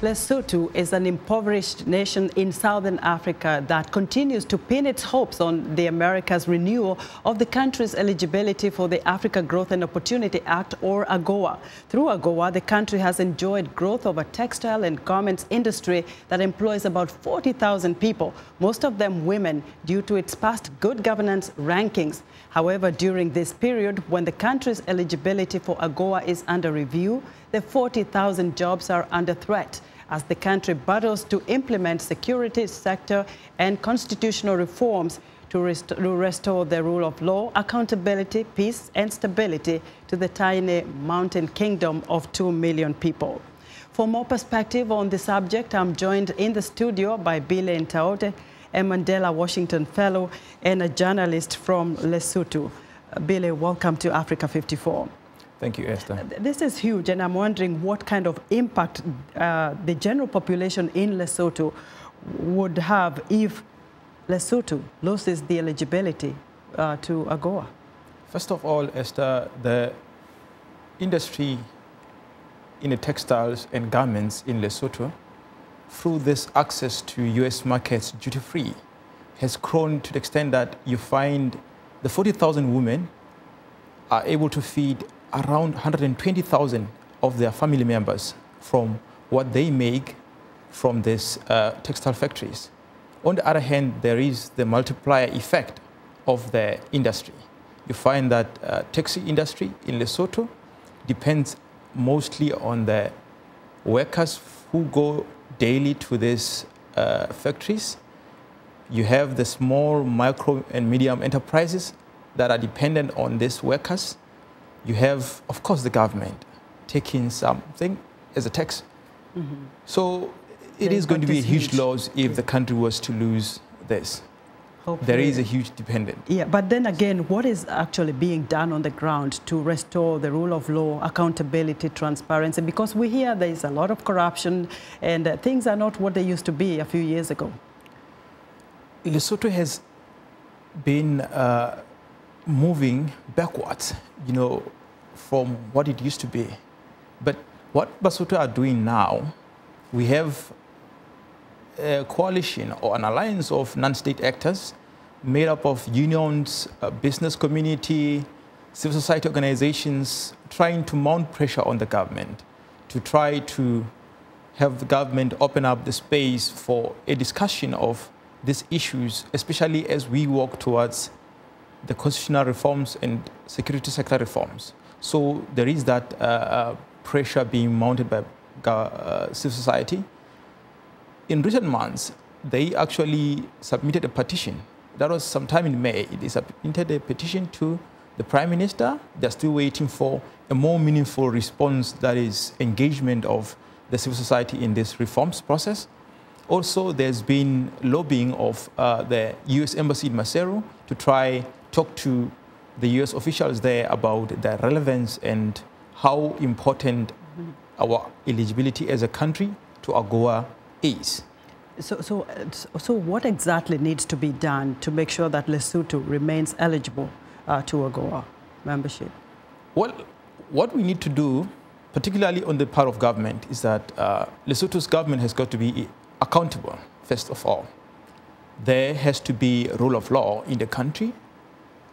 Lesotho is an impoverished nation in southern Africa that continues to pin its hopes on the America's renewal of the country's eligibility for the Africa Growth and Opportunity Act, or AGOA. Through AGOA, the country has enjoyed growth of a textile and garments industry that employs about 40,000 people, most of them women, due to its past good governance rankings. However, during this period, when the country's eligibility for AGOA is under review, the 40,000 jobs are under threat as the country battles to implement security sector and constitutional reforms to restore the rule of law, accountability, peace and stability to the tiny mountain kingdom of 2 million people. For more perspective on the subject, I'm joined in the studio by Billy Ntaote, a Mandela Washington Fellow and a journalist from Lesotho. Billy, welcome to Africa 54. Thank you, Esther. This is huge, and I'm wondering what kind of impact the general population in Lesotho would have if Lesotho loses the eligibility to AGOA. First of all, Esther, the industry in the textiles and garments in Lesotho, through this access to US markets duty-free, has grown to the extent that you find the 40,000 women are able to feed around 120,000 of their family members from what they make from these textile factories. On the other hand, there is the multiplier effect of the industry. You find that taxi industry in Lesotho depends mostly on the workers who go daily to these factories. You have the small, micro, and medium enterprises that are dependent on these workers. You have, of course, the government taking something as a tax. Mm-hmm. So it is going to be a huge loss if the country was to lose this. Hopefully. There is a huge dependent. Yeah, but then again, what is actually being done on the ground to restore the rule of law, accountability, transparency? Because we hear there is a lot of corruption and things are not what they used to be a few years ago. Lesotho has been moving backwards, from what it used to be. But what Lesotho are doing now, we have a coalition or an alliance of non-state actors made up of unions, business community, civil society organizations, trying to mount pressure on the government to try to have the government open up the space for a discussion of these issues, especially as we walk towards the constitutional reforms and security sector reforms. So there is that pressure being mounted by civil society. In recent months, they actually submitted a petition. That was sometime in May. They submitted a petition to the Prime Minister. They're still waiting for a more meaningful response, that is engagement of the civil society in this reforms process. Also, there's been lobbying of the US Embassy in Maseru to try talk to the US officials there about the relevance and how important our eligibility as a country to AGOA is. So what exactly needs to be done to make sure that Lesotho remains eligible to AGOA membership? Well, what we need to do, particularly on the part of government, is that Lesotho's government has got to be accountable, first of all. There has to be rule of law in the country,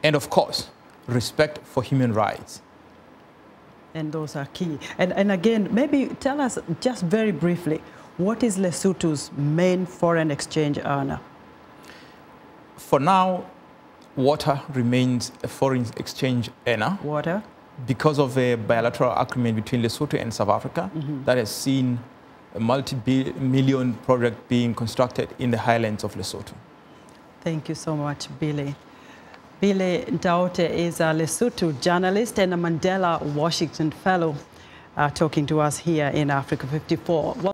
and of course, respect for human rights. And those are key. And again, maybe tell us just very briefly, what is Lesotho's main foreign exchange earner? For now, water remains a foreign exchange earner. Water? Because of a bilateral agreement between Lesotho and South Africa that has seen a multi-million project being constructed in the highlands of Lesotho. Thank you so much, Billy. Billy Ntaote is a Lesotho journalist and a Mandela Washington Fellow talking to us here in Africa 54.